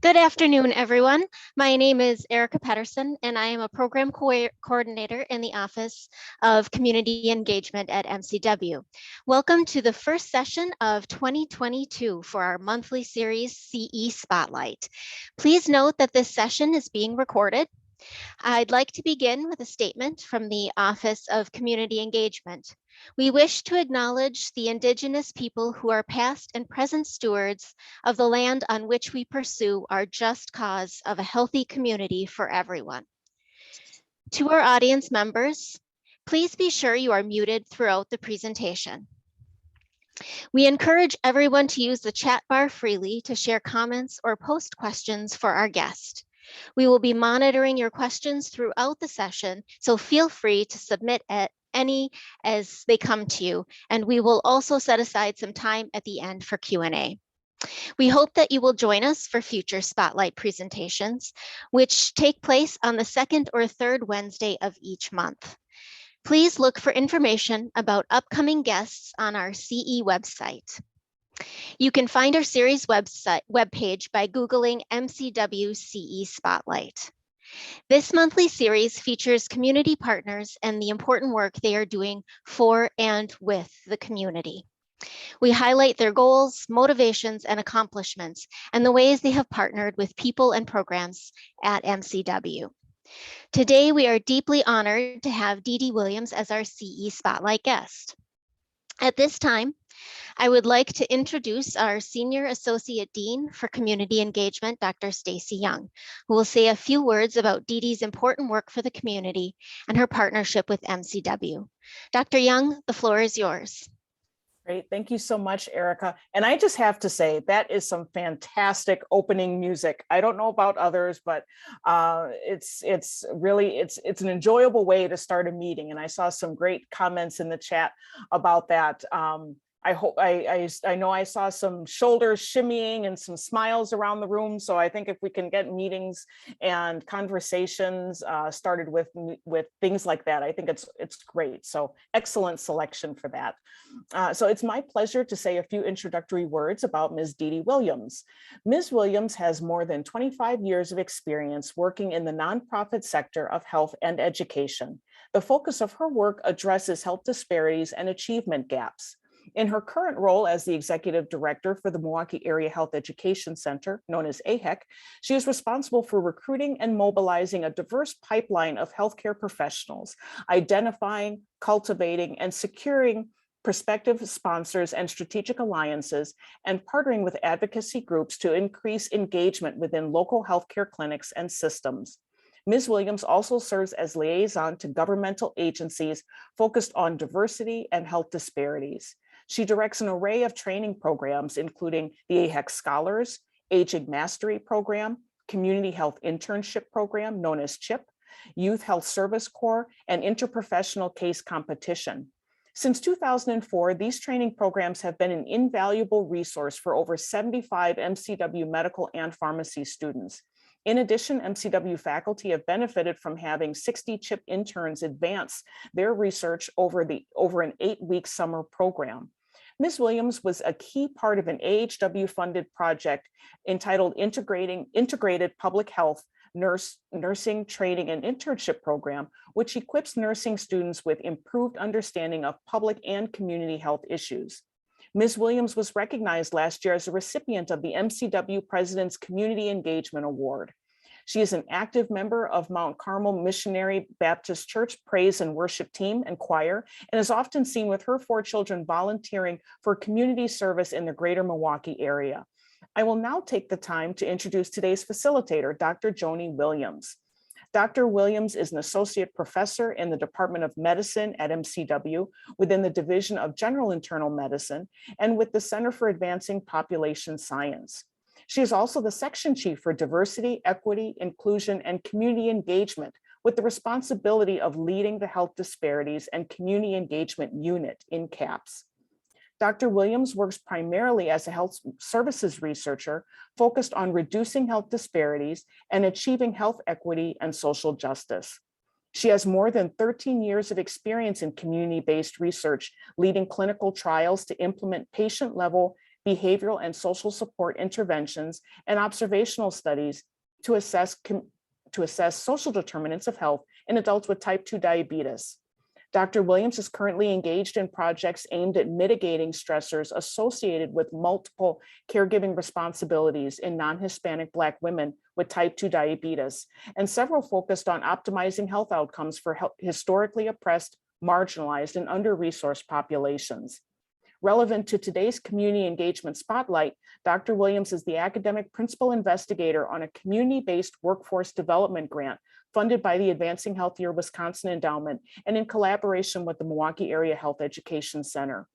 Good afternoon, everyone. My name is Erica Pedersen, and I am a program coordinator in the Office of Community Engagement at MCW. Welcome to the first session of 2022 for our monthly series CE Spotlight. Please note that this session is being recorded. I'd like to begin with a statement from the Office of Community Engagement. We wish to acknowledge the Indigenous people who are past and present stewards of the land on which we pursue our just cause of a healthy community for everyone. To our audience members, please be sure you are muted throughout the presentation. We encourage everyone to use the chat bar freely to share comments or post questions for our guest. We will be monitoring your questions throughout the session, so feel free to submit any as they come to you, and we will also set aside some time at the end for Q&A. We hope that you will join us for future Spotlight presentations, which take place on the second or third Wednesday of each month. Please look for information about upcoming guests on our CE website. You can find our series webpage by Googling MCW CE Spotlight. This monthly series features community partners and the important work they are doing for and with the community. We highlight their goals, motivations, and accomplishments, and the ways they have partnered with people and programs at MCW. Today, we are deeply honored to have DeDe Williams as our CE Spotlight guest. At this time, I would like to introduce our Senior Associate Dean for Community Engagement, Dr. Stacy Young, who will say a few words about DeDe's important work for the community and her partnership with MCW. Dr. Young, the floor is yours. Great, thank you so much, Erica. And I just have to say, that is some fantastic opening music. I don't know about others, but it's an enjoyable way to start a meeting. And I saw some great comments in the chat about that. I know I saw some shoulders shimmying and some smiles around the room. So I think if we can get meetings and conversations started with things like that, I think it's great. So excellent selection for that. So it's my pleasure to say a few introductory words about Ms. DeDe Williams. Ms. Williams has more than 25 years of experience working in the nonprofit sector of health and education. The focus of her work addresses health disparities and achievement gaps. In her current role as the executive director for the Milwaukee Area Health Education Center, known as AHEC, she is responsible for recruiting and mobilizing a diverse pipeline of healthcare professionals, identifying, cultivating, and securing prospective sponsors and strategic alliances, and partnering with advocacy groups to increase engagement within local healthcare clinics and systems. Ms. Williams also serves as liaison to governmental agencies focused on diversity and health disparities. She directs an array of training programs, including the AHEC Scholars, Aging Mastery Program, Community Health Internship Program, known as CHIP, Youth Health Service Corps, and Interprofessional Case Competition. Since 2004, these training programs have been an invaluable resource for over 75 MCW medical and pharmacy students. In addition, MCW faculty have benefited from having 60 CHIP interns advance their research over an 8-week summer program. Ms. Williams was a key part of an AHW-funded project entitled Integrated Public Health Nursing Training and Internship Program, which equips nursing students with improved understanding of public and community health issues. Ms. Williams was recognized last year as a recipient of the MCW President's Community Engagement Award. She is an active member of Mount Carmel Missionary Baptist Church Praise and Worship Team and Choir, and is often seen with her 4 children volunteering for community service in the greater Milwaukee area. I will now take the time to introduce today's facilitator, Dr. Joni Williams. Dr. Williams is an associate professor in the Department of Medicine at MCW within the Division of General Internal Medicine and with the Center for Advancing Population Science. She is also the section chief for diversity, equity, inclusion, and community engagement with the responsibility of leading the health disparities and community engagement unit in CAPS. Dr. Williams works primarily as a health services researcher focused on reducing health disparities and achieving health equity and social justice. She has more than 13 years of experience in community-based research, leading clinical trials to implement patient-level behavioral and social support interventions, and observational studies to assess social determinants of health in adults with type 2 diabetes. Dr. Williams is currently engaged in projects aimed at mitigating stressors associated with multiple caregiving responsibilities in non-Hispanic Black women with type 2 diabetes, and several focused on optimizing health outcomes for historically oppressed, marginalized, and under-resourced populations. Relevant to today's community engagement spotlight, Dr. Williams is the academic principal investigator on a community-based workforce development grant funded by the Advancing Healthier Wisconsin Endowment and in collaboration with the Milwaukee Area Health Education Center.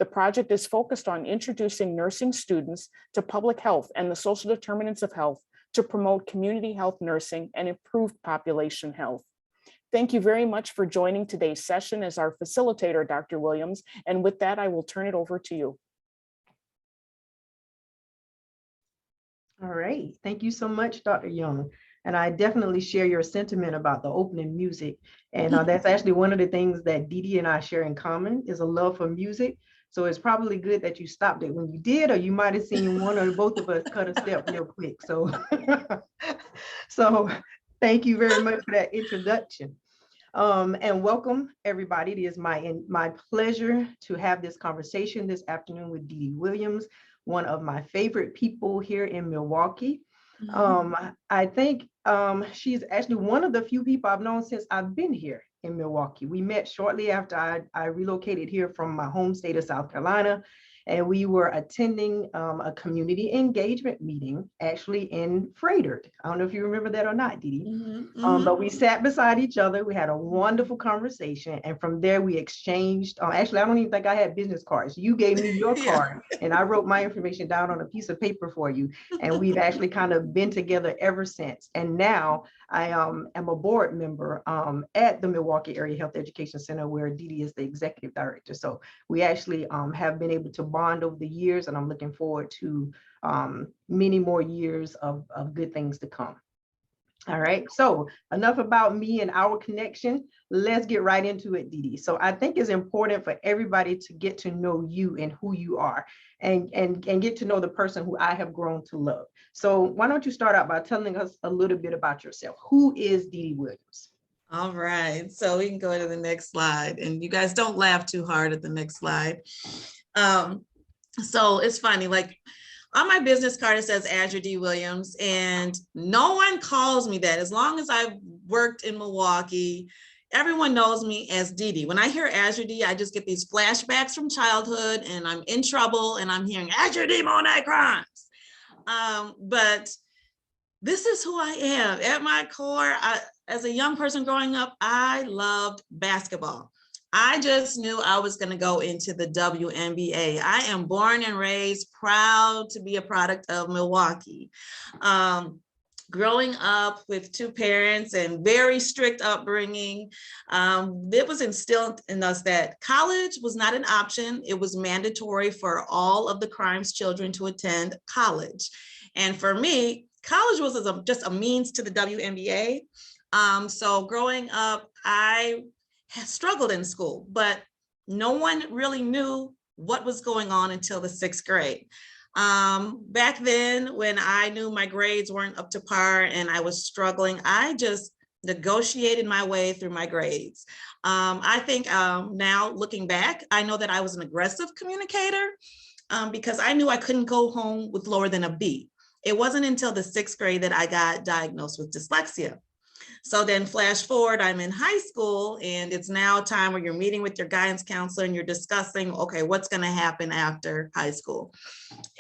The project is focused on introducing nursing students to public health and the social determinants of health to promote community health nursing and improve population health. Thank you very much for joining today's session as our facilitator, Dr. Williams. And with that, I will turn it over to you. All right. Thank you so much, Dr. Young. And I definitely share your sentiment about the opening music. And that's actually one of the things that DeDe and I share in common is a love for music. So it's probably good that you stopped it when you did, or you might have seen one or both of us cut a step real quick. So, so thank you very much for that introduction. And welcome everybody. It is my pleasure to have this conversation this afternoon with DeDe Williams, one of my favorite people here in Milwaukee. I think she's actually one of the few people I've known since I've been here in Milwaukee. We met shortly after I relocated here from my home state of South Carolina, and we were attending a community engagement meeting actually in Frederick. I don't know if you remember that or not, DeDe. But we sat beside each other. We had a wonderful conversation. And from there we exchanged, actually, I don't even think I had business cards. You gave me your card and I wrote my information down on a piece of paper for you. And we've actually kind of been together ever since. And now I am a board member at the Milwaukee Area Health Education Center, where DeDe is the executive director. So we actually have been able to bond over the years, and I'm looking forward to many more years of good things to come. All right, so enough about me and our connection. Let's get right into it, DeDe. So I think it's important for everybody to get to know you and who you are, and get to know the person who I have grown to love. So why don't you start out by telling us a little bit about yourself? Who is DeDe Williams? All right, so we can go to the next slide, and you guys don't laugh too hard at the next slide. So it's funny, like on my business card, it says AzureDe Williams, and no one calls me that. As long as I've worked in Milwaukee, everyone knows me as DeDe. When I hear AzureDe, I just get these flashbacks from childhood, and I'm in trouble, and I'm hearing AzureDe Monet crimes. But this is who I am. At my core, as a young person growing up, I loved basketball. I just knew I was going to go into the WNBA. I am born and raised, proud to be a product of Milwaukee. Growing up with two parents and very strict upbringing, it was instilled in us that college was not an option. It was mandatory for all of the crimes children to attend college. And for me, college was just a means to the WNBA. So growing up, I struggled in school, but no one really knew what was going on until the 6th grade. Back then, when I knew my grades weren't up to par and I was struggling, I just negotiated my way through my grades. I think now looking back, I know that I was an aggressive communicator because I knew I couldn't go home with lower than a B. It wasn't until the 6th grade that I got diagnosed with dyslexia. So then flash forward, I'm in high school, and it's now time where you're meeting with your guidance counselor and you're discussing, okay, what's going to happen after high school?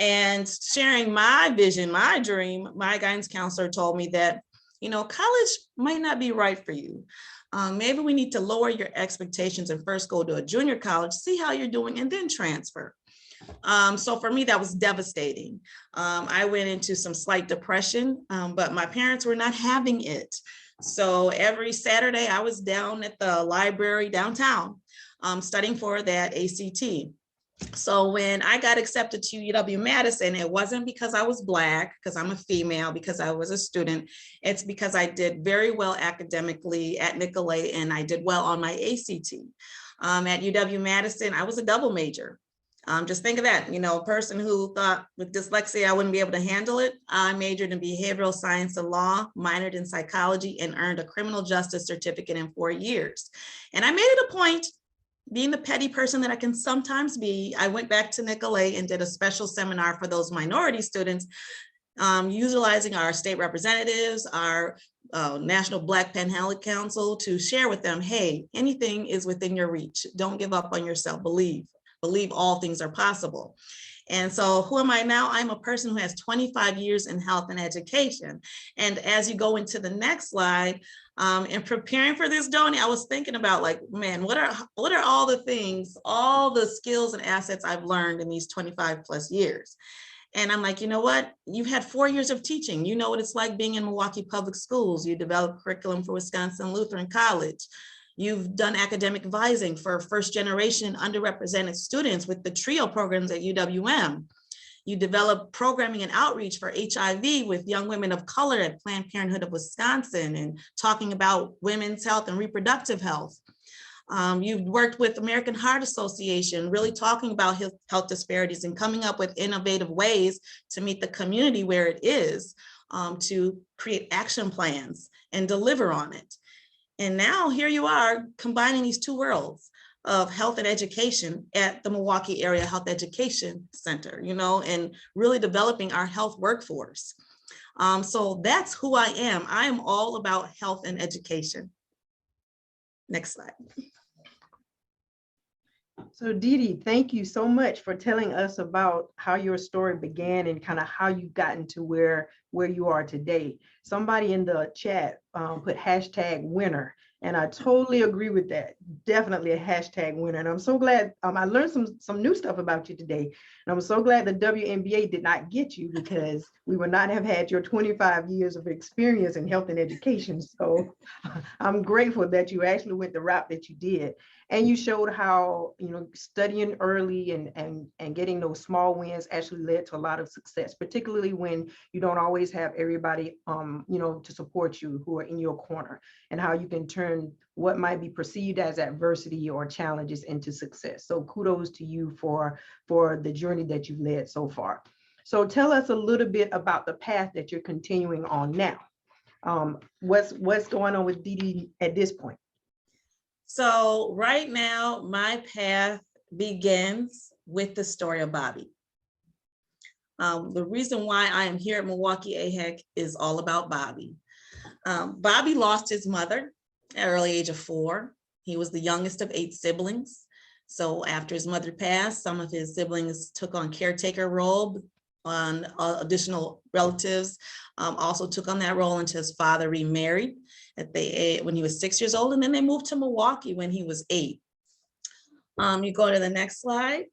And sharing my vision, my dream, my guidance counselor told me that, you know, college might not be right for you. Maybe we need to lower your expectations and first go to a junior college, see how you're doing, and then transfer. So for me, that was devastating. I went into some slight depression, but my parents were not having it. So every Saturday I was down at the library downtown studying for that ACT. So when I got accepted to UW-Madison, it wasn't because I was Black, because I'm a female, because I was a student. It's because I did very well academically at Nicolet and I did well on my ACT. At UW-Madison, I was a double major. Just think of that, you know, a person who thought with dyslexia I wouldn't be able to handle it. I majored in behavioral science and law, minored in psychology, and earned a criminal justice certificate in 4 years. And I made it a point, being the petty person that I can sometimes be, I went back to Nicolay and did a special seminar for those minority students, utilizing our state representatives, our National Black Panhellenic Council, to share with them, hey, anything is within your reach. Don't give up on yourself. Believe all things are possible. And so who am I now? I'm a person who has 25 years in health and education. And as you go into the next slide, in preparing for this, Doni, I was thinking about, like, man, what are all the things, all the skills and assets I've learned in these 25 plus years? And I'm like, you know what? You've had 4 years of teaching. You know what it's like being in Milwaukee public schools. You developed curriculum for Wisconsin Lutheran College. You've done academic advising for first generation underrepresented students with the TRIO programs at UWM. You developed programming and outreach for HIV with young women of color at Planned Parenthood of Wisconsin, and talking about women's health and reproductive health. You've worked with American Heart Association, really talking about health disparities and coming up with innovative ways to meet the community where it is, to create action plans and deliver on it. And now here you are combining these two worlds of health and education at the Milwaukee Area Health Education Center, you know, and really developing our health workforce. So that's who I am. I am all about health and education. Next slide. So DeDe, thank you so much for telling us about how your story began and kind of how you gotten to where you are today. Somebody in the chat put #winner, and I totally agree with that. Definitely a #winner. And I'm so glad I learned some new stuff about you today. And I'm so glad the WNBA did not get you, because we would not have had your 25 years of experience in health and education. So I'm grateful that you actually went the route that you did. And you showed how, you know, studying early and getting those small wins actually led to a lot of success, particularly when you don't always have everybody, you know, to support you who are in your corner, and how you can turn what might be perceived as adversity or challenges into success. So kudos to you for the journey that you've led so far. So tell us a little bit about the path that you're continuing on now. What's going on with DeDe at this point? So right now, my path begins with the story of Bobby. The reason why I am here at Milwaukee AHEC is all about Bobby. Bobby lost his mother at an early age of 4. He was the youngest of 8 siblings. So after his mother passed, some of his siblings took on caretaker role, on additional relatives also took on that role until his father remarried when he was 6 years old, and then they moved to Milwaukee when he was 8. You go to the next slide.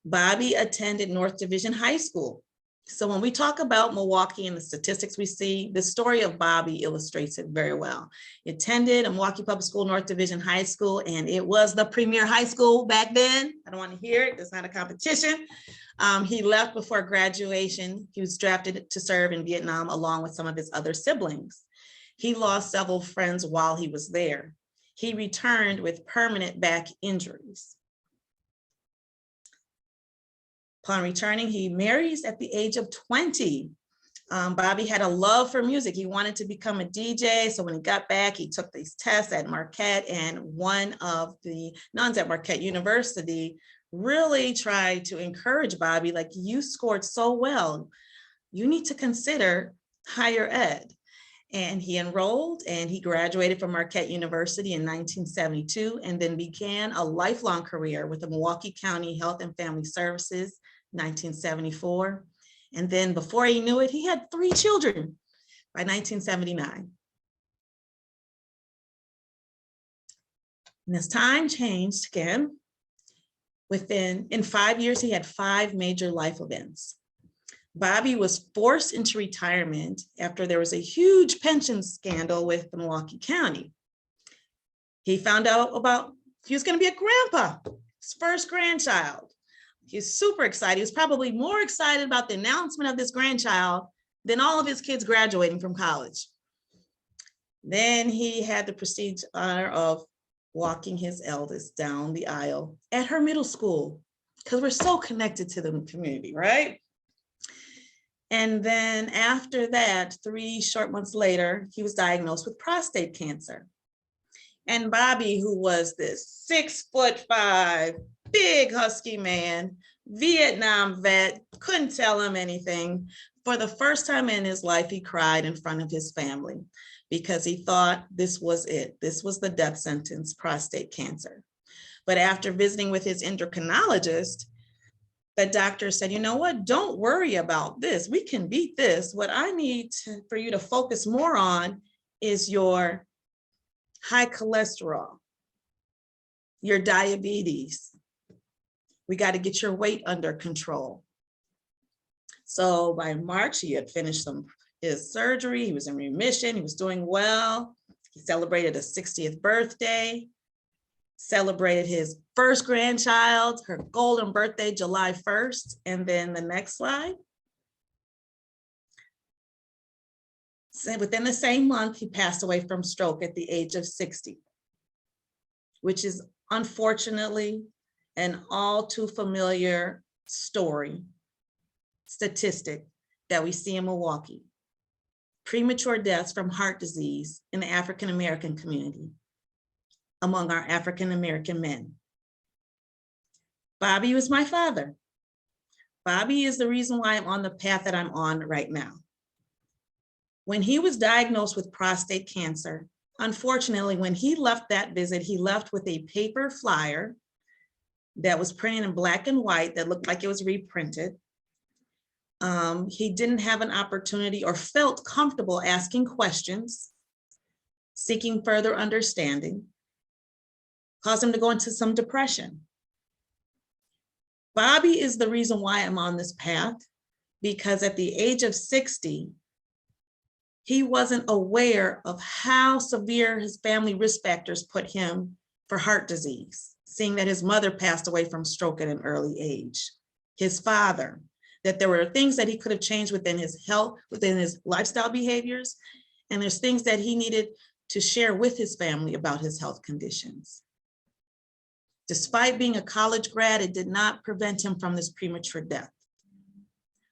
Bobby attended North Division High School. So when we talk about Milwaukee and the statistics we see, the story of Bobby illustrates it very well. He attended a Milwaukee Public School North Division High School, and it was the premier high school back then. I don't want to hear it. It's not a competition. He left before graduation. He was drafted to serve in Vietnam along with some of his other siblings. He lost several friends while he was there. He returned with permanent back injuries. Upon returning, he marries at the age of 20. Bobby had a love for music. He wanted to become a DJ. So when he got back, he took these tests at Marquette, and one of the nuns at Marquette University really tried to encourage Bobby, like, you scored so well, you need to consider higher ed. And he enrolled and he graduated from Marquette University in 1972, and then began a lifelong career with the Milwaukee County Health and Family Services, 1974. And then before he knew it, he had 3 children by 1979. And as time changed again, in 5 years, he had 5 major life events. Bobby was forced into retirement after there was a huge pension scandal with the Milwaukee County. He found out he was going to be a grandpa, his first grandchild. He was super excited. He was probably more excited about the announcement of this grandchild than all of his kids graduating from college. Then he had the prestige honor of walking his eldest down the aisle at her middle school because we're so connected to the community, right? And then after that, 3 short months later, he was diagnosed with prostate cancer. And Bobby, who was this 6'5", big husky man, Vietnam vet, couldn't tell him anything. For the first time in his life, he cried in front of his family because he thought this was it. This was the death sentence, prostate cancer. But after visiting with his endocrinologist, the doctor said, you know what, don't worry about this. We can beat this. What I need for you to focus more on is your high cholesterol, your diabetes. We got to get your weight under control. So by March, he had finished his surgery. He was in remission. He was doing well. He celebrated his 60th birthday, celebrated his first grandchild, her golden birthday, July 1st. And then the next slide. So within the same month, he passed away from stroke at the age of 60, which is unfortunately an all too familiar statistic that we see in Milwaukee. Premature deaths from heart disease in the African-American community among our African-American men. Bobby was my father. Bobby is the reason why I'm on the path that I'm on right now. When he was diagnosed with prostate cancer, unfortunately, when he left that visit, he left with a paper flyer that was printed in black and white that looked like it was reprinted. He didn't have an opportunity or felt comfortable asking questions, seeking further understanding, caused him to go into some depression. Bobby is the reason why I'm on this path, because at the age of 60, he wasn't aware of how severe his family risk factors put him for heart disease, seeing that his mother passed away from stroke at an early age, his father, that there were things that he could have changed within his health, within his lifestyle behaviors, and there's things that he needed to share with his family about his health conditions. Despite being a college grad, it did not prevent him from this premature death.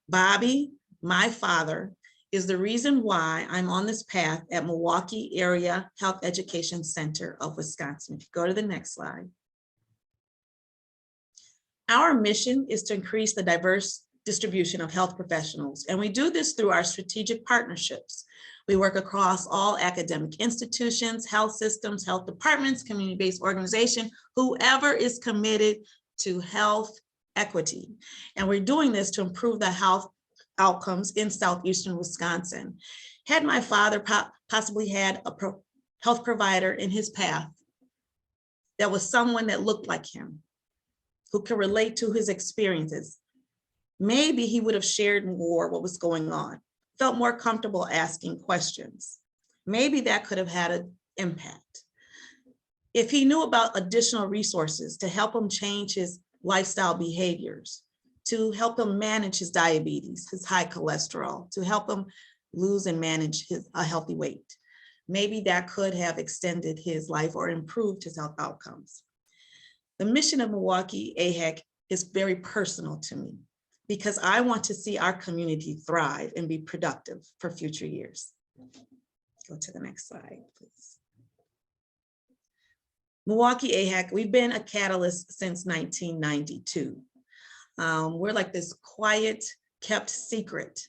Bobby, my father, is the reason why I'm on this path at Milwaukee Area Health Education Center of Wisconsin. If you go to the next slide. Our mission is to increase the diverse distribution of health professionals, and we do this through our strategic partnerships. We work across all academic institutions, health systems, health departments, community-based organization, whoever is committed to health equity. And we're doing this to improve the health outcomes in southeastern Wisconsin. Had my father possibly had a health provider in his path that was someone that looked like him, who could relate to his experiences, maybe he would have shared more what was going on, felt more comfortable asking questions. Maybe that could have had an impact. If he knew about additional resources to help him change his lifestyle behaviors, to help him manage his diabetes, his high cholesterol, to help him lose and manage a healthy weight, maybe that could have extended his life or improved his health outcomes. The mission of Milwaukee AHEC is very personal to me, because I want to see our community thrive and be productive for future years. Go to the next slide, please. Milwaukee AHEC, we've been a catalyst since 1992. We're like this quiet, kept secret.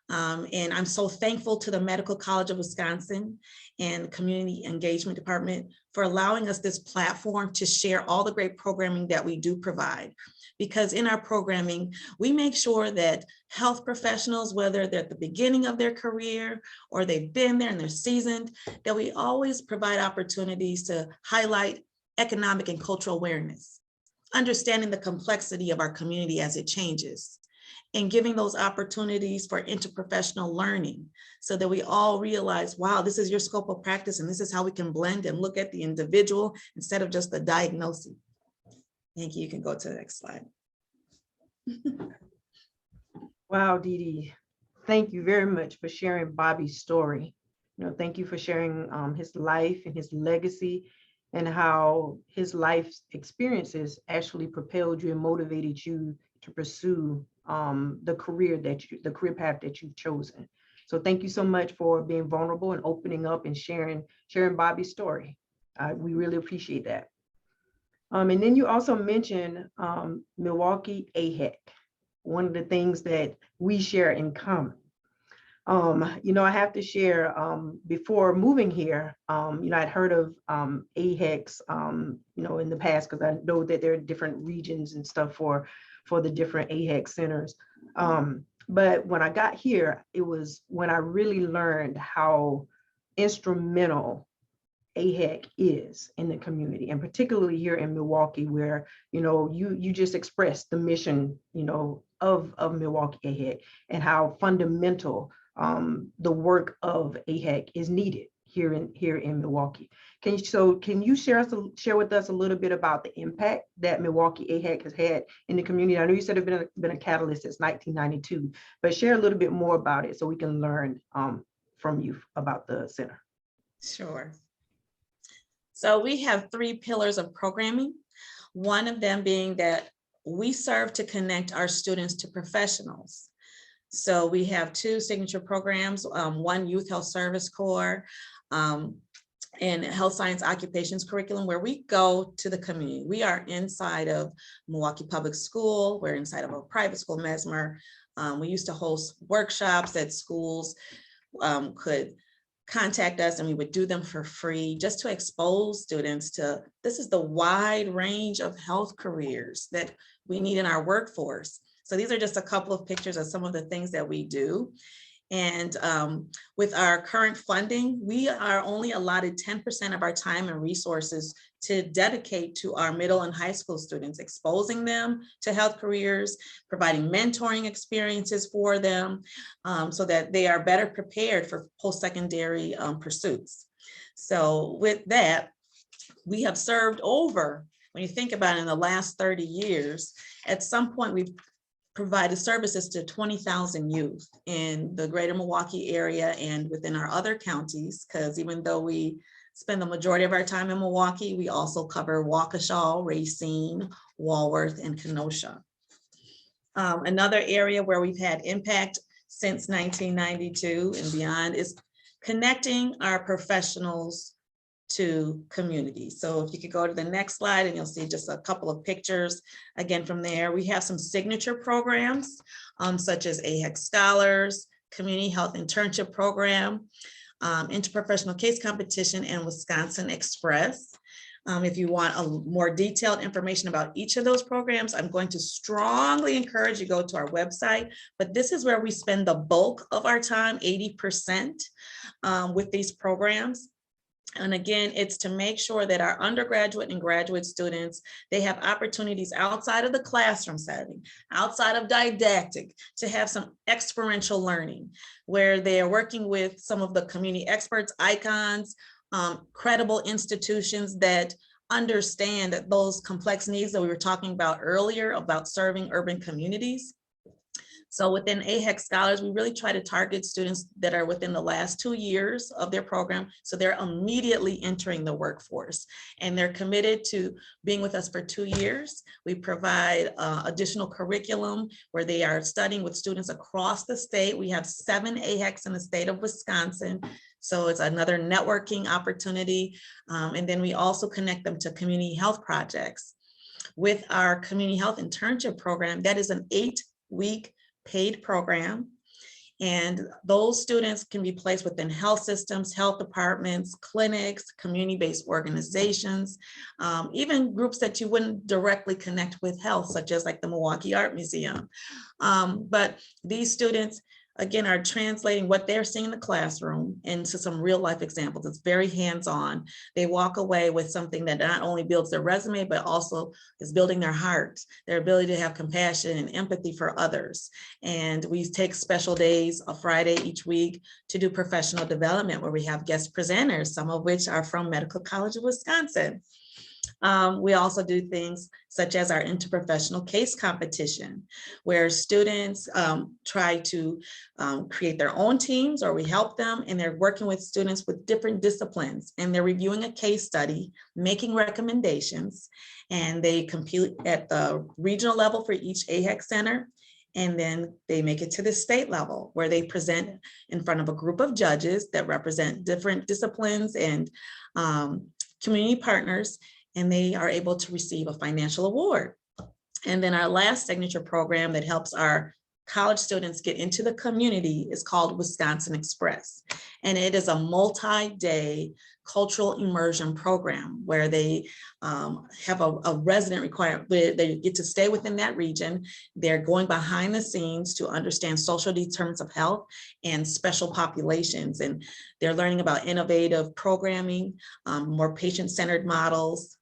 And I'm so thankful to the Medical College of Wisconsin and Community Engagement Department for allowing us this platform to share all the great programming that we do provide. Because in our programming, we make sure that health professionals, whether they're at the beginning of their career or they've been there and they're seasoned, that we always provide opportunities to highlight economic and cultural awareness, understanding the complexity of our community as it changes, and giving those opportunities for interprofessional learning so that we all realize, wow, this is your scope of practice and this is how we can blend and look at the individual instead of just the diagnosis. Thank you. You can go to the next slide. Wow, DeDe, thank you very much for sharing Bobby's story. Thank you for sharing his life and his legacy and how his life experiences actually propelled you and motivated you to pursue the career path that you've chosen. So thank you so much for being vulnerable and opening up and sharing Bobby's story. We really appreciate that. And then you also mentioned Milwaukee AHEC, one of the things that we share in common. I have to share, before moving here, I'd heard of AHECs, in the past, because I know that there are different regions and stuff for the different AHEC centers. But when I got here, it was when I really learned how instrumental AHEC is in the community, and particularly here in Milwaukee, where you just expressed the mission of Milwaukee AHEC and how fundamental the work of AHEC is needed here in Milwaukee. Can you share with us a little bit about the impact that Milwaukee AHEC has had in the community? I know you said it's been a catalyst since 1992, but share a little bit more about it so we can learn from you about the center. Sure. So we have 3 pillars of programming. One of them being that we serve to connect our students to professionals. So we have 2 signature programs, one Youth Health Service Corps and Health Science Occupations Curriculum, where we go to the community. We are inside of Milwaukee Public School. We're inside of a private school, Mesmer. We used to host workshops that schools could contact us, and we would do them for free just to expose students to this is the wide range of health careers that we need in our workforce. So these are just a couple of pictures of some of the things that we do. And with our current funding, we are only allotted 10% of our time and resources to dedicate to our middle and high school students, exposing them to health careers, providing mentoring experiences for them so that they are better prepared for post-secondary pursuits. So with that, we have served over, when you think about it, in the last 30 years, at some point we've provided services to 20,000 youth in the greater Milwaukee area and within our other counties, because even though we spend the majority of our time in Milwaukee, we also cover Waukesha, Racine, Walworth, and Kenosha. Another area where we've had impact since 1992 and beyond is connecting our professionals to community. So if you could go to the next slide, and you'll see just a couple of pictures again from there. We have some signature programs such as AHEC Scholars, Community Health Internship Program, Interprofessional Case Competition, and Wisconsin Express. If you want a more detailed information about each of those programs, I'm going to strongly encourage you to go to our website, but this is where we spend the bulk of our time, 80%, with these programs. And again, it's to make sure that our undergraduate and graduate students, they have opportunities outside of the classroom setting, outside of didactic, to have some experiential learning, where they are working with some of the community experts, icons, credible institutions that understand that those complex needs that we were talking about earlier about serving urban communities. So within AHEC Scholars, we really try to target students that are within the last 2 years of their program. So they're immediately entering the workforce and they're committed to being with us for 2 years. We provide additional curriculum where they are studying with students across the state. We have 7 AHECs in the state of Wisconsin. So it's another networking opportunity. And then we also connect them to community health projects. With our community health internship program, that is an 8-week paid program. And those students can be placed within health systems, health departments, clinics, community-based organizations, even groups that you wouldn't directly connect with health, such as like the Milwaukee Art Museum. But these students, again, are translating what they're seeing in the classroom into some real life examples. It's very hands-on. They walk away with something that not only builds their resume, but also is building their heart, their ability to have compassion and empathy for others. And we take special days, a Friday each week, to do professional development where we have guest presenters, some of which are from Medical College of Wisconsin. We also do things such as our interprofessional case competition, where students try to create their own teams, or we help them, and they're working with students with different disciplines, and they're reviewing a case study, making recommendations, and they compete at the regional level for each AHEC center. And then they make it to the state level, where they present in front of a group of judges that represent different disciplines and community partners, and they are able to receive a financial award. And then our last signature program that helps our college students get into the community is called Wisconsin Express. And it is a multi-day cultural immersion program where they have a resident requirement, where they get to stay within that region. They're going behind the scenes to understand social determinants of health and special populations. And they're learning about innovative programming, more patient-centered models.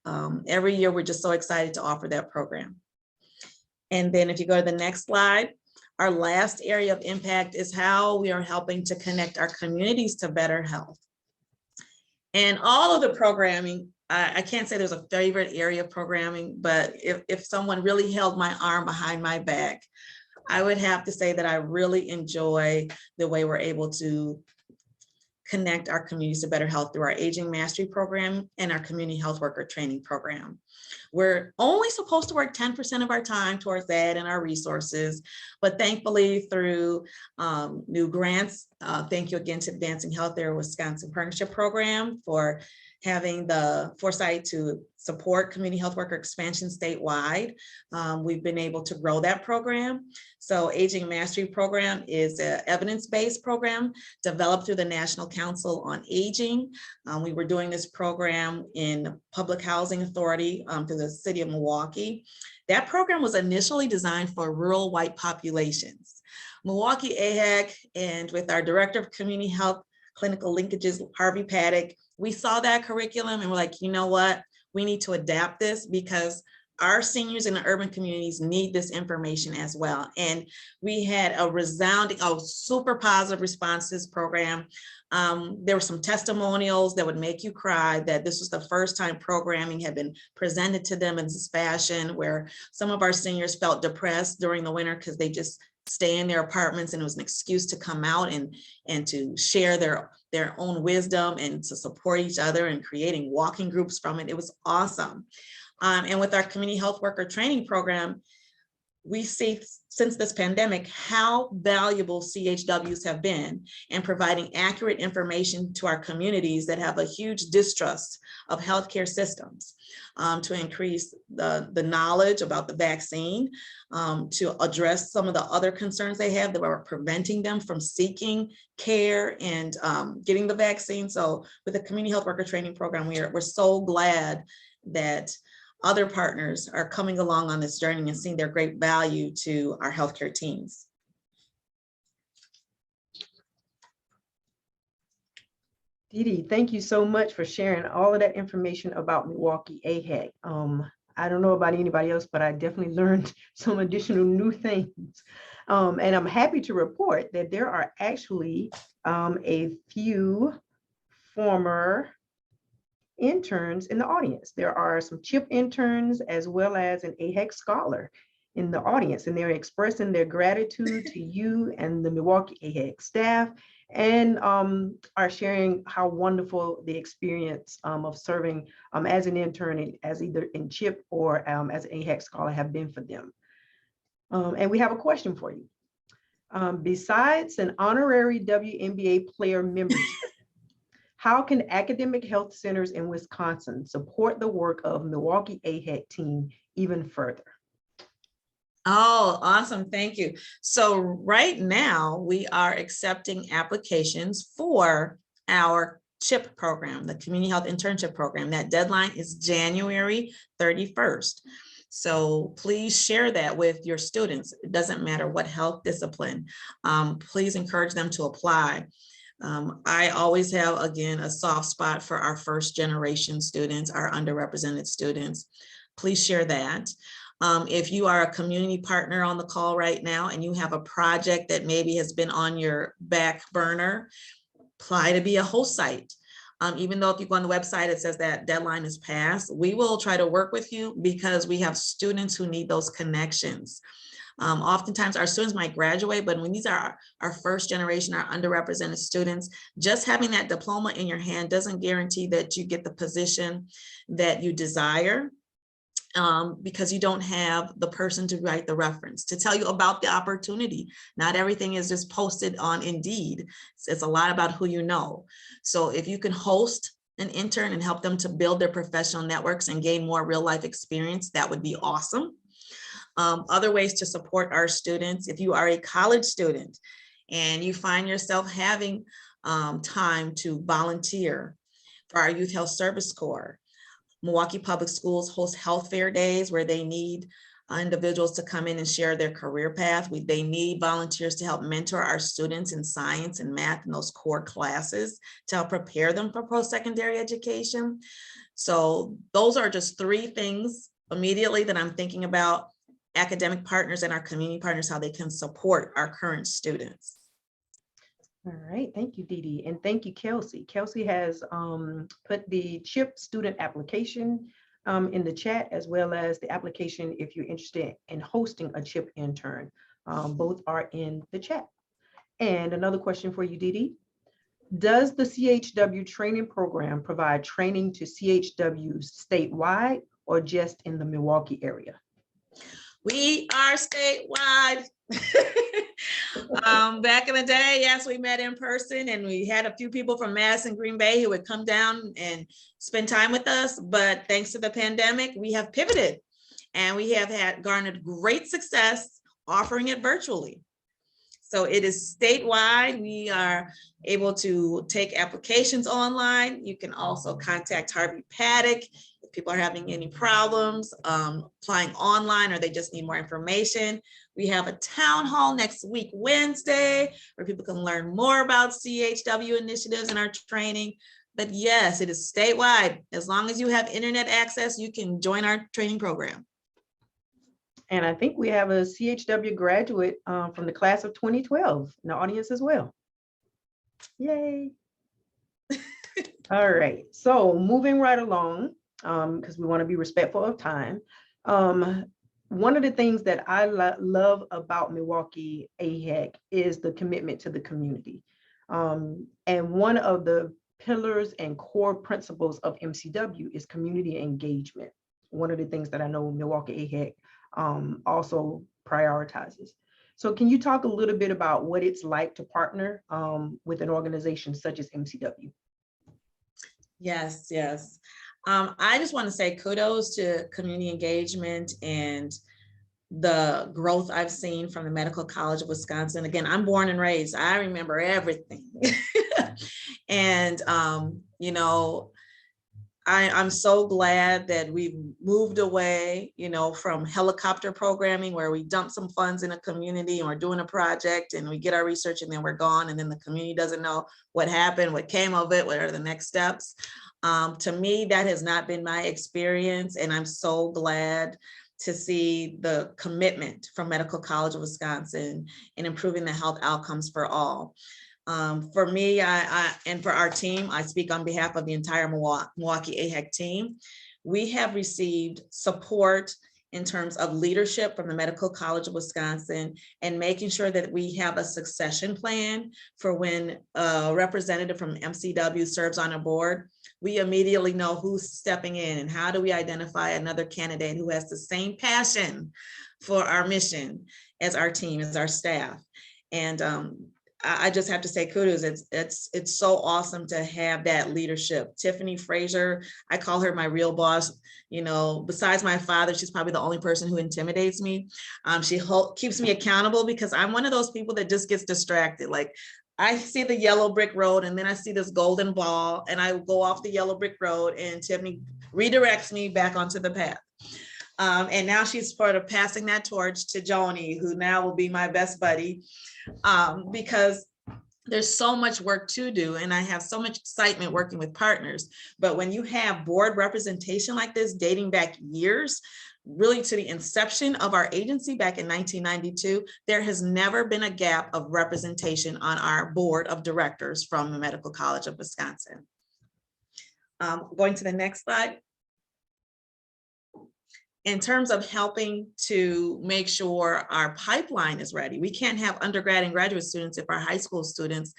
Every year, we're just so excited to offer that program. And then if you go to the next slide, our last area of impact is how we are helping to connect our communities to better health. And all of the programming, I can't say there's a favorite area of programming, but if someone really held my arm behind my back, I would have to say that I really enjoy the way we're able to connect our communities to better health through our Aging Mastery program and our Community Health Worker Training program. We're only supposed to work 10% of our time towards that and our resources, but thankfully through new grants, thank you again to Advancing Health Area Wisconsin Partnership Program for having the foresight to support community health worker expansion statewide. We've been able to grow that program. So Aging Mastery program is an evidence-based program developed through the National Council on Aging. We were doing this program in Public Housing Authority through the city of Milwaukee. That program was initially designed for rural white populations. Milwaukee AHEC, and with our Director of Community Health Clinical Linkages, Harvey Paddock, we saw that curriculum and we're like, you know what? We need to adapt this because our seniors in the urban communities need this information as well. And we had a resounding, super positive response to this program. There were some testimonials that would make you cry that this was the first time programming had been presented to them in this fashion, where some of our seniors felt depressed during the winter because they just stay in their apartments and it was an excuse to come out and to share their own wisdom and to support each other and creating walking groups from it. It was awesome. And with our community health worker training program, we see since this pandemic how valuable CHWs have been in providing accurate information to our communities that have a huge distrust of healthcare systems, to increase the knowledge about the vaccine, to address some of the other concerns they have that are preventing them from seeking care and getting the vaccine. So with the community health worker training program, we're so glad that other partners are coming along on this journey and seeing their great value to our healthcare teams. DeDe, thank you so much for sharing all of that information about Milwaukee AHEC. I don't know about anybody else, but I definitely learned some additional new things. And I'm happy to report that there are actually a few former interns in the audience. There are some CHIP interns as well as an AHEC scholar in the audience, and they're expressing their gratitude to you and the Milwaukee AHEC staff, and are sharing how wonderful the experience of serving as an intern, as either in CHIP or as an AHEC scholar have been for them. And we have a question for you. Besides an honorary WNBA player membership, how can academic health centers in Wisconsin support the work of Milwaukee AHEC team even further? Oh, awesome. Thank you. So right now we are accepting applications for our CHIP program, the Community Health Internship Program. That deadline is January 31st. So please share that with your students. It doesn't matter what health discipline. Please encourage them to apply. I always have, again, a soft spot for our first generation students, our underrepresented students. Please share that. If you are a community partner on the call right now and you have a project that maybe has been on your back burner, apply to be a host site. Even though if you go on the website, it says that deadline is passed, we will try to work with you because we have students who need those connections. Oftentimes our students might graduate, but when these are our first generation, our underrepresented students, just having that diploma in your hand doesn't guarantee that you get the position that you desire. Because you don't have the person to write the reference, to tell you about the opportunity. Not everything is just posted on Indeed. It's a lot about who you know. So if you can host an intern and help them to build their professional networks and gain more real life experience, that would be awesome. Other ways to support our students, if you are a college student and you find yourself having time to volunteer for our Youth Health Service Corps, Milwaukee Public Schools host health fair days where they need individuals to come in and share their career path. They need volunteers to help mentor our students in science and math and those core classes to help prepare them for post-secondary education. So those are just 3 things immediately that I'm thinking about: academic partners and our community partners, how they can support our current students. All right, thank you, DeDe, and thank you, Kelsey. Kelsey has put the CHIP student application in the chat, as well as the application if you're interested in hosting a CHIP intern. Both are in the chat. And another question for you, DeDe. Does the CHW training program provide training to CHWs statewide or just in the Milwaukee area? We are statewide. Back in the day, yes, we met in person and we had a few people from Madison, Green Bay who would come down and spend time with us. But thanks to the pandemic, we have pivoted and we have garnered great success offering it virtually. So it is statewide. We are able to take applications online. You can also contact Harvey Paddock if people are having any problems applying online or they just need more information. We have a town hall next week, Wednesday, where people can learn more about CHW initiatives and our training. But yes, it is statewide. As long as you have internet access, you can join our training program. And I think we have a CHW graduate from the class of 2012 in the audience as well. Yay. All right, so moving right along, because we want to be respectful of time. One of the things that I love about Milwaukee AHEC is the commitment to the community. And one of the pillars and core principles of MCW is community engagement. One of the things that I know Milwaukee AHEC also prioritizes. So can you talk a little bit about what it's like to partner with an organization such as MCW? Yes, yes. I just want to say kudos to community engagement and the growth I've seen from the Medical College of Wisconsin. Again, I'm born and raised. I remember everything. And, you know, I'm so glad that we've moved away, you know, from helicopter programming where we dump some funds in a community and we're doing a project and we get our research and then we're gone and then the community doesn't know what happened, what came of it, what are the next steps. To me, that has not been my experience, and I'm so glad to see the commitment from Medical College of Wisconsin in improving the health outcomes for all. For me, and for our team, I speak on behalf of the entire Milwaukee AHEC team. We have received support in terms of leadership from the Medical College of Wisconsin and making sure that we have a succession plan for when a representative from MCW serves on a board. We immediately know who's stepping in and how do we identify another candidate who has the same passion for our mission as our team, as our staff. And I just have to say kudos. It's so awesome to have that leadership. Tiffany Frazier, I call her my real boss. You know, besides my father, she's probably the only person who intimidates me. She keeps me accountable because I'm one of those people that just gets distracted. Like I see the yellow brick road and then I see this golden ball and I go off the yellow brick road and Tiffany redirects me back onto the path. And now she's sort of passing that torch to Joni, who now will be my best buddy, because there's so much work to do and I have so much excitement working with partners. But when you have board representation like this dating back years, really to the inception of our agency back in 1992, there has never been a gap of representation on our board of directors from the Medical College of Wisconsin. Going to the next slide. In terms of helping to make sure our pipeline is ready, we can't have undergrad and graduate students if our high school students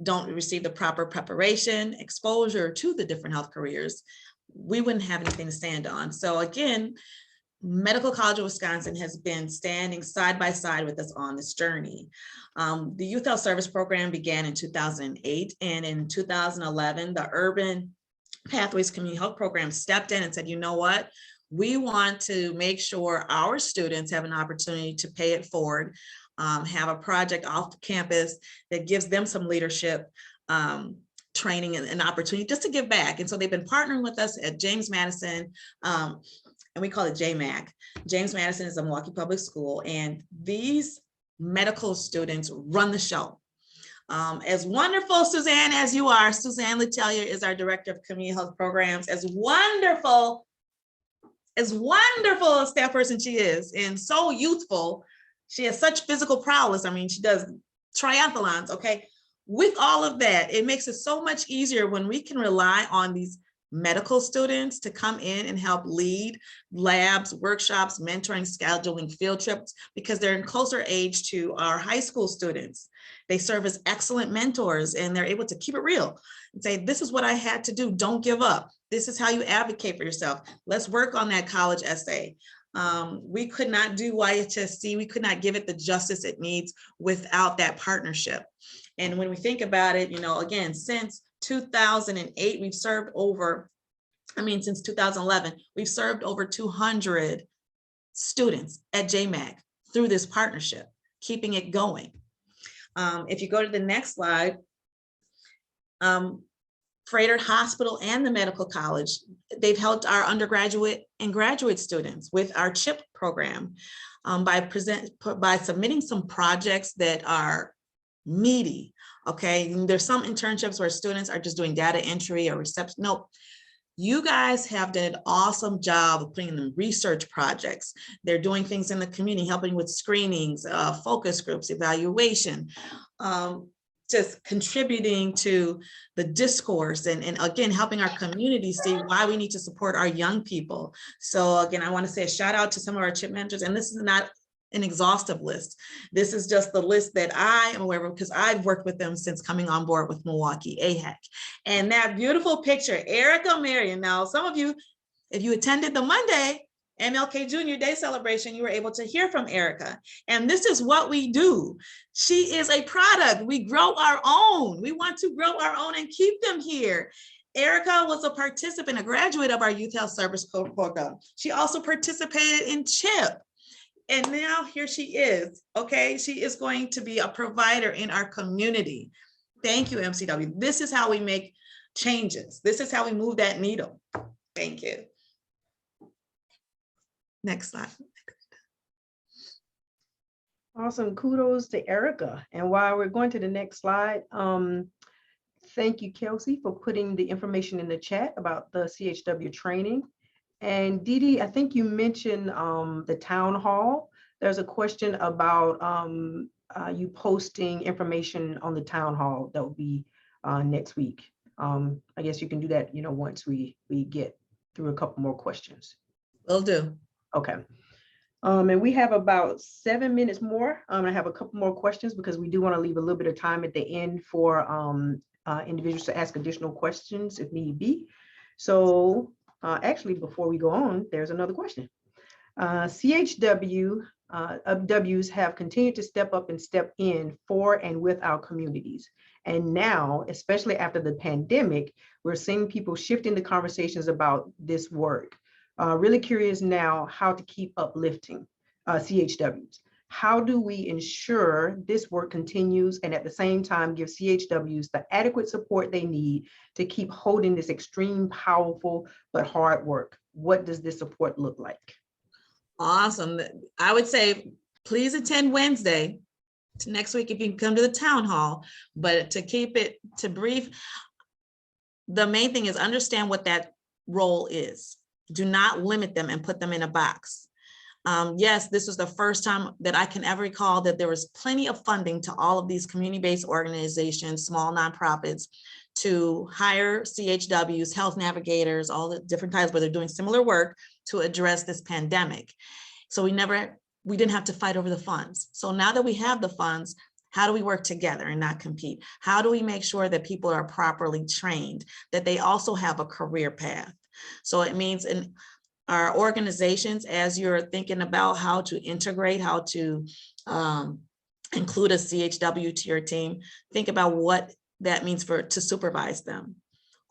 don't receive the proper preparation, exposure to the different health careers. We wouldn't have anything to stand on. So again, Medical College of Wisconsin has been standing side by side with us on this journey. The Youth Health Service Program began in 2008, and in 2011, the Urban Pathways Community Health Program stepped in and said, you know what? We want to make sure our students have an opportunity to pay it forward, have a project off campus that gives them some leadership training and opportunity just to give back. And so they've been partnering with us at James Madison, and we call it JMAC. James Madison is a Milwaukee public school, and these medical students run the show. As wonderful, Suzanne, as you are, Suzanne Letelier is our Director of Community Health Programs. As wonderful a staff person she is, and so youthful. She has such physical prowess. I mean, she does triathlons, okay? With all of that, it makes it so much easier when we can rely on these medical students to come in and help lead labs, workshops, mentoring, scheduling, field trips, because they're in closer age to our high school students. They serve as excellent mentors, and they're able to keep it real and say, this is what I had to do. Don't give up. This is how you advocate for yourself. Let's work on that college essay. We could not do YHSC. We could not give it the justice it needs without that partnership. And when we think about it, you know, again, since 2008, we've served over, since 2011, we've served over 200 students at JMAC through this partnership, keeping it going. If you go to the next slide, Freighter Hospital and the Medical College, they've helped our undergraduate and graduate students with our CHIP program by submitting some projects that are meaty. Okay, and there's some internships where students are just doing data entry or reception. Nope. You guys have done an awesome job of putting in research projects. They're doing things in the community, helping with screenings, focus groups, evaluation, just contributing to the discourse and again, helping our community see why we need to support our young people. So again, I want to say a shout out to some of our CHIP mentors, and this is not an exhaustive list. This is just the list that I am aware of because I've worked with them since coming on board with Milwaukee AHEC. And that beautiful picture, Erica Marion. Now, some of you, if you attended the Monday MLK Junior Day celebration, you were able to hear from Erica. And this is what we do. She is a product. We grow our own. We want to grow our own and keep them here. Erica was a participant, a graduate of our Youth Health Service program. She also participated in CHIP. And now here she is, okay? She is going to be a provider in our community. Thank you, MCW. This is how we make changes. This is how we move that needle. Thank you. Next slide. Awesome, kudos to Erica. And while we're going to the next slide, thank you, Kelsey, for putting the information in the chat about the CHW training. And DeDe, I think you mentioned the town hall. There's a question about you posting information on the town hall that will be next week. I guess you can do that, you know, once we get through a couple more questions. Will do. Okay. And we have about 7 minutes more. I have a couple more questions because we do want to leave a little bit of time at the end for individuals to ask additional questions if need be. So actually, before we go on, there's another question. CHW Ws have continued to step up and step in for and with our communities. And now, especially after the pandemic, we're seeing people shifting the conversations about this work. Really curious now how to keep uplifting CHWs. How do we ensure this work continues and at the same time give CHWs the adequate support they need to keep holding this extreme, powerful, but hard work? What does this support look like? Awesome. I would say, please attend Wednesday to next week if you can come to the town hall, but to keep it to brief, the main thing is understand what that role is. Do not limit them and put them in a box. Yes, this was the first time that I can ever recall that there was plenty of funding to all of these community-based organizations, small nonprofits, to hire CHWs, health navigators, all the different types, but they're doing similar work to address this pandemic. So we didn't have to fight over the funds. So now that we have the funds, how do we work together and not compete? How do we make sure that people are properly trained, that they also have a career path? So it means in our organizations, as you're thinking about how to integrate, how to include a CHW to your team, think about what that means to supervise them.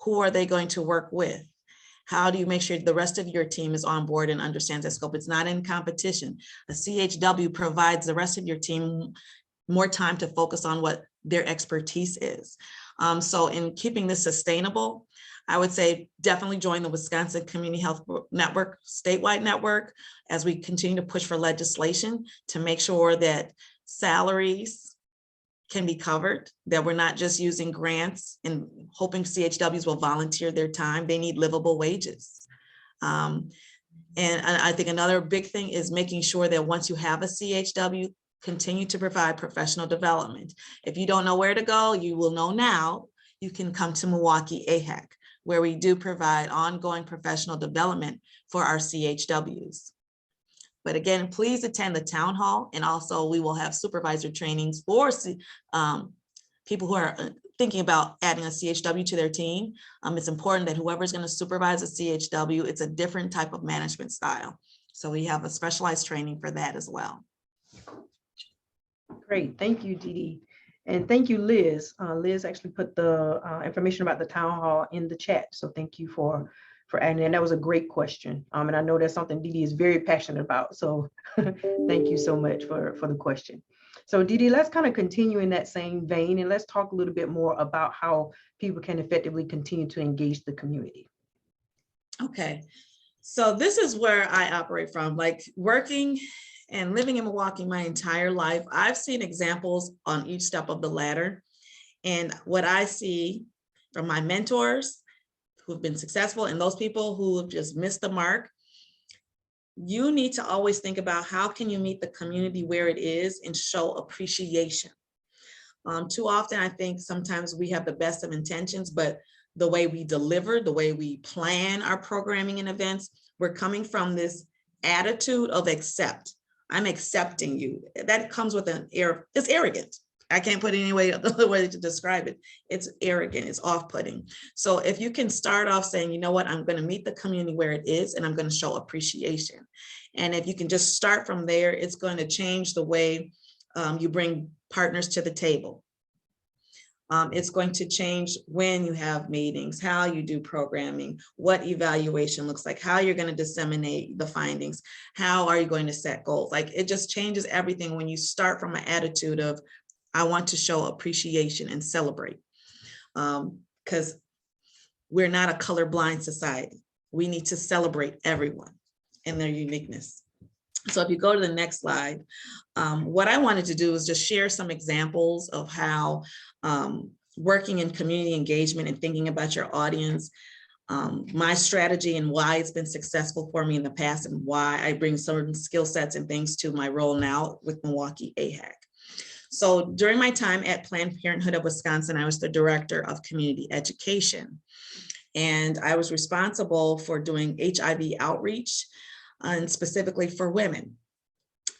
Who are they going to work with? How do you make sure the rest of your team is on board and understands that scope? It's not in competition. A CHW provides the rest of your team more time to focus on what their expertise is. So in keeping this sustainable, I would say definitely join the Wisconsin Community Health Network, statewide network, as we continue to push for legislation to make sure that salaries can be covered, that we're not just using grants and hoping CHWs will volunteer their time. They need livable wages. And I think another big thing is making sure that once you have a CHW, continue to provide professional development. If you don't know where to go, you will know now. You can come to Milwaukee AHEC, where we do provide ongoing professional development for our CHWs. But again, please attend the town hall, and also we will have supervisor trainings for people who are thinking about adding a CHW to their team. It's important that whoever's going to supervise a CHW, it's a different type of management style. So we have a specialized training for that as well. Great, thank you, DeDe. And thank you, Liz. Liz actually put the information about the town hall in the chat. So thank you for adding, and that was a great question. And I know that's something DeDe is very passionate about. So thank you so much for the question. So DeDe, let's kind of continue in that same vein, and let's talk a little bit more about how people can effectively continue to engage the community. Okay, so this is where I operate from, like working and living in Milwaukee my entire life. I've seen examples on each step of the ladder. And what I see from my mentors who've been successful and those people who have just missed the mark, you need to always think about how can you meet the community where it is and show appreciation. Too often, I think sometimes we have the best of intentions, but the way we deliver, the way we plan our programming and events, we're coming from this attitude of accept. I'm accepting you. That comes with an air, it's arrogant. I can't put any other way to describe it. It's arrogant, it's off-putting. So if you can start off saying, you know what, I'm gonna meet the community where it is and I'm gonna show appreciation. And if you can just start from there, it's going to change the way you bring partners to the table. It's going to change when you have meetings, how you do programming, what evaluation looks like, how you're going to disseminate the findings, how are you going to set goals. Like it just changes everything when you start from an attitude of, I want to show appreciation and celebrate. Because we're not a colorblind society. We need to celebrate everyone and their uniqueness. So if you go to the next slide, what I wanted to do is just share some examples of how working in community engagement and thinking about your audience, my strategy and why it's been successful for me in the past and why I bring certain skill sets and things to my role now with Milwaukee AHEC. So during my time at Planned Parenthood of Wisconsin, I was the director of community education. And I was responsible for doing HIV outreach, and specifically for women.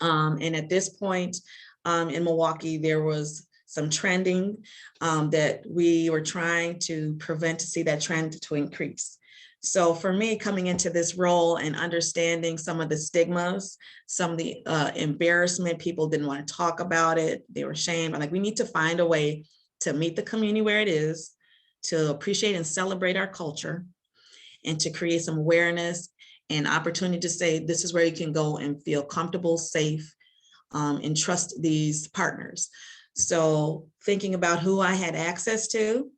And at this point in Milwaukee, there was some trending that we were trying to prevent, to see that trend to increase. So for me, coming into this role and understanding some of the stigmas, some of the embarrassment, people didn't want to talk about it, they were ashamed. I'm like, we need to find a way to meet the community where it is, to appreciate and celebrate our culture, and to create some awareness and opportunity to say, this is where you can go and feel comfortable, safe, and trust these partners. So thinking about who I had access to,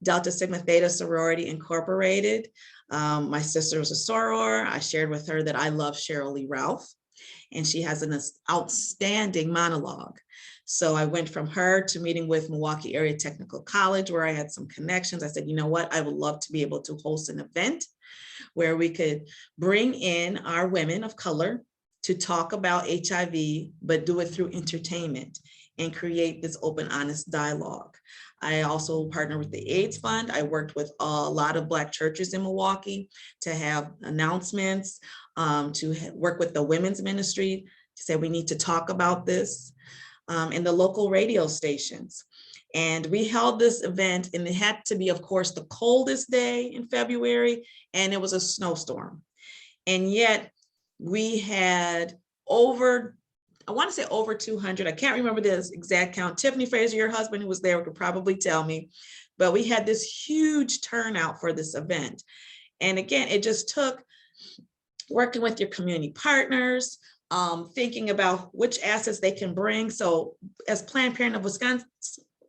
Delta Sigma Theta Sorority Incorporated. My sister was a soror. I shared with her that I love Cheryl Lee Ralph, and she has an outstanding monologue. So I went from her to meeting with Milwaukee Area Technical College, where I had some connections. I said, you know what, I would love to be able to host an event where we could bring in our women of color to talk about HIV, but do it through entertainment and create this open, honest dialogue. I also partnered with the AIDS Fund. I worked with a lot of Black churches in Milwaukee to have announcements, to work with the women's ministry to say we need to talk about this, and the local radio stations. And we held this event, and it had to be, of course, the coldest day in February, and it was a snowstorm. And yet we had over, I want to say over 200, I can't remember this exact count. Tiffany Fraser, your husband who was there, could probably tell me, but we had this huge turnout for this event. And again, it just took working with your community partners, thinking about which assets they can bring. So as Planned Parenthood of Wisconsin,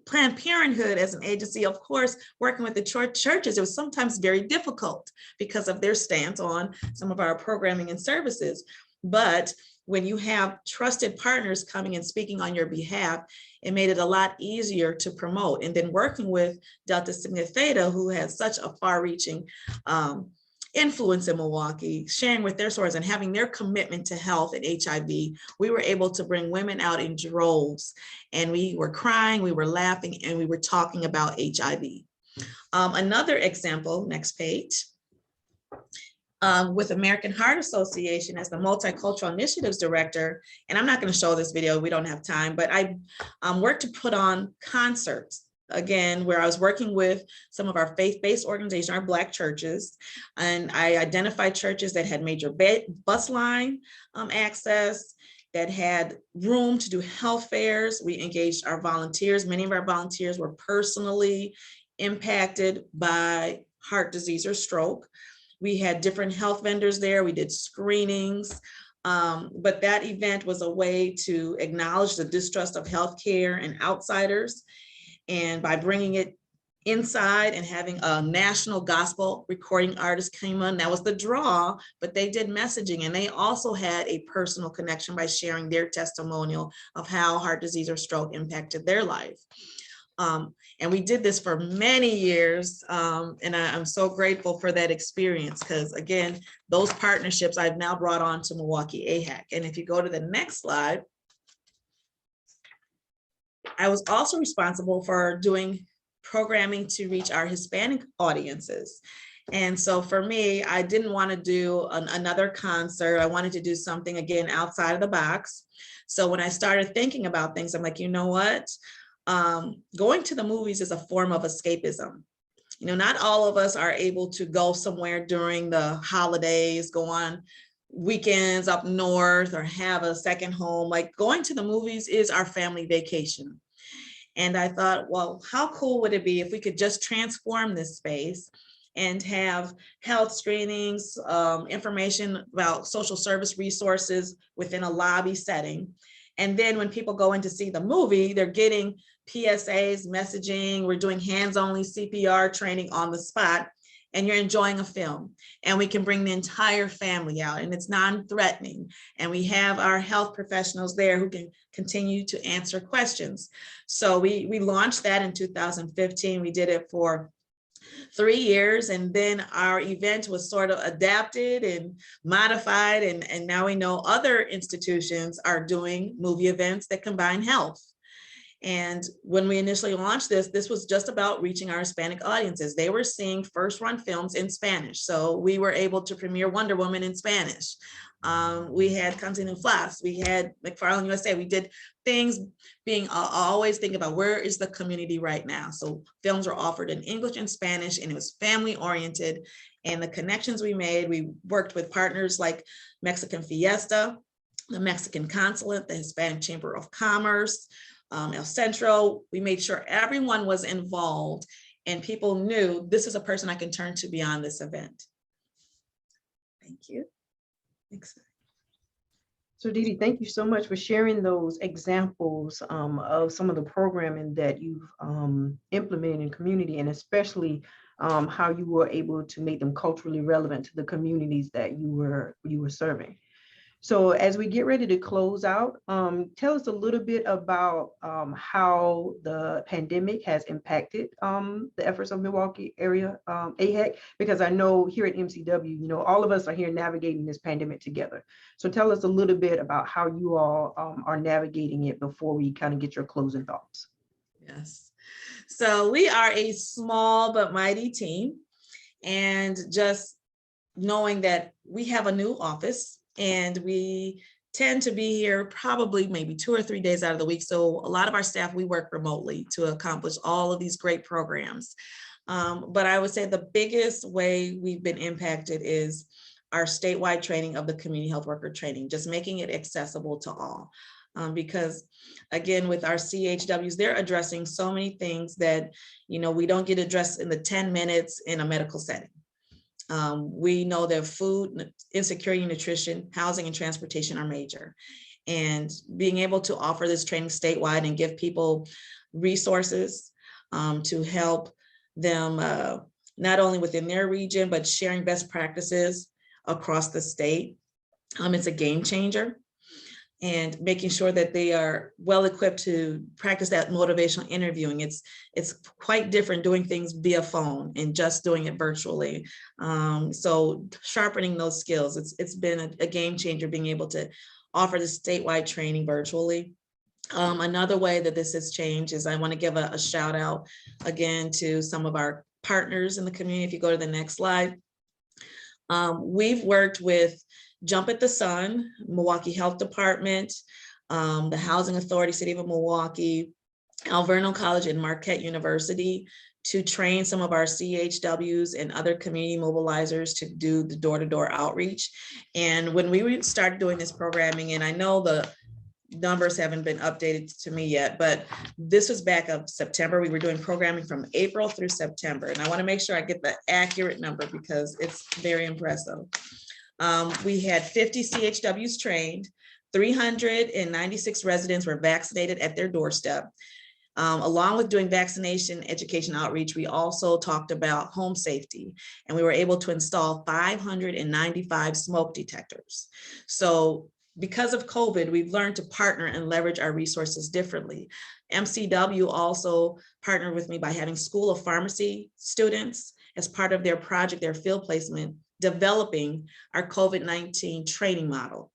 Planned Parenthood as an agency, of course, working with the churches, it was sometimes very difficult because of their stance on some of our programming and services. But when you have trusted partners coming and speaking on your behalf, it made it a lot easier to promote. And then working with Delta Sigma Theta, who has such a far-reaching influence in Milwaukee, sharing with their stories and having their commitment to health and HIV, we were able to bring women out in droves, and we were crying, we were laughing, and we were talking about HIV. Another example, next page, with American Heart Association as the Multicultural Initiatives Director, and I'm not going to show this video, we don't have time, but I worked to put on concerts, again, where I was working with some of our faith-based organizations, our Black churches, and I identified churches that had major bus line access, that had room to do health fairs. We engaged our volunteers. Many of our volunteers were personally impacted by heart disease or stroke. We had different health vendors there. We did screenings. But that event was a way to acknowledge the distrust of healthcare and outsiders. And by bringing it inside and having a national gospel recording artist came on, that was the draw, but they did messaging, and they also had a personal connection by sharing their testimonial of how heart disease or stroke impacted their life. And we did this for many years, and I'm so grateful for that experience, because again, those partnerships I've now brought on to Milwaukee AHEC. And if you go to the next slide, I was also responsible for doing programming to reach our Hispanic audiences. And so for me, I didn't want to do another concert. I wanted to do something, again, outside of the box. So when I started thinking about things, I'm like, you know what? Going to the movies is a form of escapism. You know, not all of us are able to go somewhere during the holidays, go on weekends up north, or have a second home. Like, going to the movies is our family vacation. And I thought, well, how cool would it be if we could just transform this space and have health screenings, information about social service resources within a lobby setting. And then when people go in to see the movie, they're getting PSAs, messaging, we're doing hands-only CPR training on the spot, and you're enjoying a film. And we can bring the entire family out, and it's non-threatening. And we have our health professionals there who can continue to answer questions. So we launched that in 2015. We did it for 3 years, and then our event was sort of adapted and modified, and now we know other institutions are doing movie events that combine health. And when we initially launched this was just about reaching our Hispanic audiences. They were seeing first-run films in Spanish, so we were able to premiere Wonder Woman in Spanish. We had Cantina Flas, we had McFarland USA. We did things being, I always think about where is the community right now. So films were offered in English and Spanish, and it was family oriented. And the connections we made, we worked with partners like Mexican Fiesta, the Mexican Consulate, the Hispanic Chamber of Commerce, El Centro. We made sure everyone was involved and people knew this is a person I can turn to beyond this event. Thank you. Thanks. So DeDe, thank you so much for sharing those examples of some of the programming that you've implemented in community, and especially how you were able to make them culturally relevant to the communities that you were serving. So as we get ready to close out, tell us a little bit about how the pandemic has impacted the efforts of Milwaukee area AHEC, because I know here at MCW, you know, all of us are here navigating this pandemic together. So tell us a little bit about how you all are navigating it before we kind of get your closing thoughts. Yes. So we are a small but mighty team, and just knowing that we have a new office and we tend to be here probably maybe 2 or 3 days out of the week. So a lot of our staff, we work remotely to accomplish all of these great programs. But I would say the biggest way we've been impacted is our statewide training of the community health worker training, just making it accessible to all. Because again, with our CHWs, they're addressing so many things that, you know, we don't get addressed in the 10 minutes in a medical setting. We know that food insecurity, nutrition, housing, and transportation are major. And being able to offer this training statewide and give people resources to help them not only within their region, but sharing best practices across the state. It's a game changer. And making sure that they are well equipped to practice that motivational interviewing. It's quite different doing things via phone and just doing it virtually. So sharpening those skills, it's been a game changer being able to offer the statewide training virtually. Another way that this has changed is I want to give a shout out again to some of our partners in the community. If you go to the next slide, we've worked with Jump at the Sun, Milwaukee Health Department, the Housing Authority, City of Milwaukee, Alverno College and Marquette University to train some of our CHWs and other community mobilizers to do the door-to-door outreach. And when we started doing this programming, and I know the numbers haven't been updated to me yet, but this was back of September. We were doing programming from April through September. And I want to make sure I get the accurate number because it's very impressive. We had 50 CHWs trained, 396 residents were vaccinated at their doorstep. Along with doing vaccination education outreach, we also talked about home safety, and we were able to install 595 smoke detectors. So because of COVID, we've learned to partner and leverage our resources differently. MCW also partnered with me by having School of Pharmacy students as part of their project, their field placement, developing our COVID-19 training model.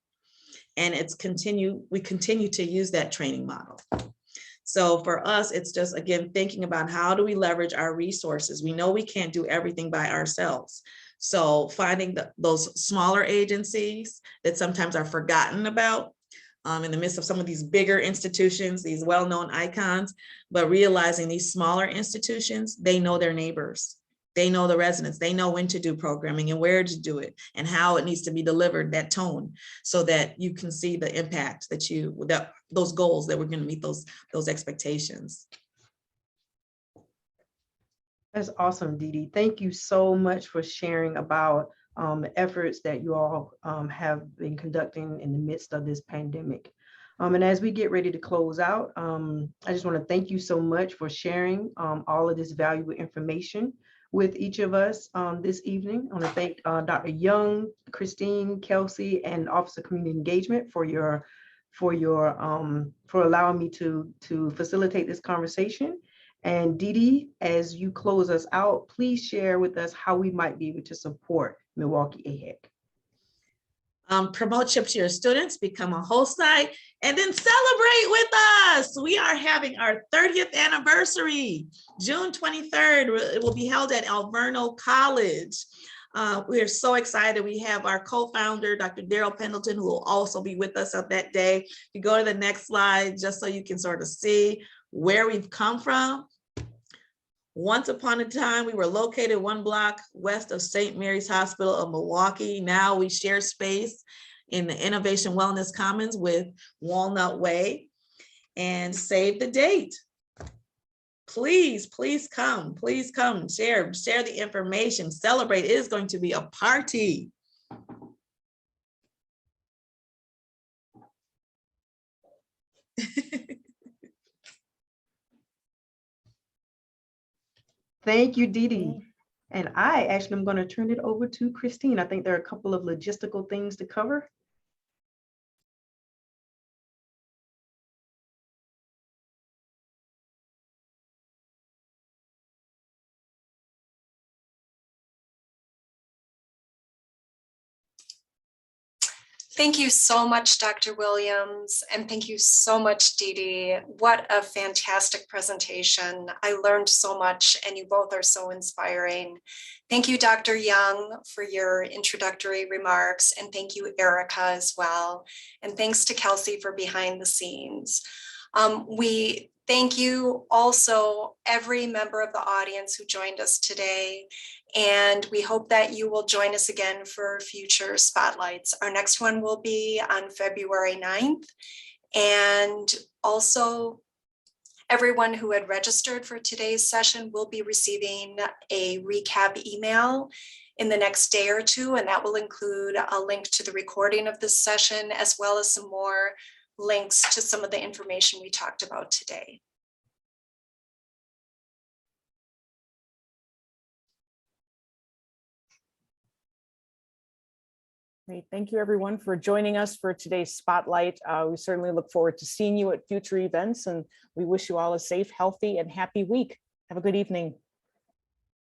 And we continue to use that training model. So for us, it's just, again, thinking about how do we leverage our resources? We know we can't do everything by ourselves. So finding those smaller agencies that sometimes are forgotten about in the midst of some of these bigger institutions, these well-known icons, but realizing these smaller institutions, they know their neighbors. They know the residents, they know when to do programming and where to do it and how it needs to be delivered, that tone, so that you can see the impact that those goals that we're going to meet those expectations. That's awesome, DeDe. Thank you so much for sharing about the efforts that you all have been conducting in the midst of this pandemic. And as we get ready to close out, I just want to thank you so much for sharing all of this valuable information with each of us this evening. I want to thank Dr. Young, Christine, Kelsey, and Office of Community Engagement for allowing me to facilitate this conversation. And DeDe, as you close us out, please share with us how we might be able to support Milwaukee AHEC. Promote CHIP to your students, become a host site, and then celebrate with us. We are having our 30th anniversary, June 23rd. It will be held at Alverno College. We are so excited. We have our co-founder, Dr. Daryl Pendleton, who will also be with us on that day. If you go to the next slide, just so you can sort of see where we've come from. Once upon a time, we were located 1 block west of St. Mary's Hospital of Milwaukee. Now we share space in the Innovation Wellness Commons with Walnut Way. And save the date. Please come, share the information, celebrate. It is going to be a party. Thank you, DeDe. And I actually am going to turn it over to Christine. I think there are a couple of logistical things to cover. Thank you so much, Dr. Williams, and thank you so much, DeDe. What a fantastic presentation. I learned so much, and you both are so inspiring. Thank you, Dr. Young, for your introductory remarks, and thank you, Erica, as well. And thanks to Kelsey for behind the scenes. We thank you also, every member of the audience who joined us today. And we hope that you will join us again for future spotlights. Our next one will be on February 9th. And also, everyone who had registered for today's session will be receiving a recap email in the next day or two, and that will include a link to the recording of this session, as well as some more links to some of the information we talked about today. Great. Thank you, everyone, for joining us for today's spotlight. We certainly look forward to seeing you at future events, and we wish you all a safe, healthy, and happy week. Have a good evening.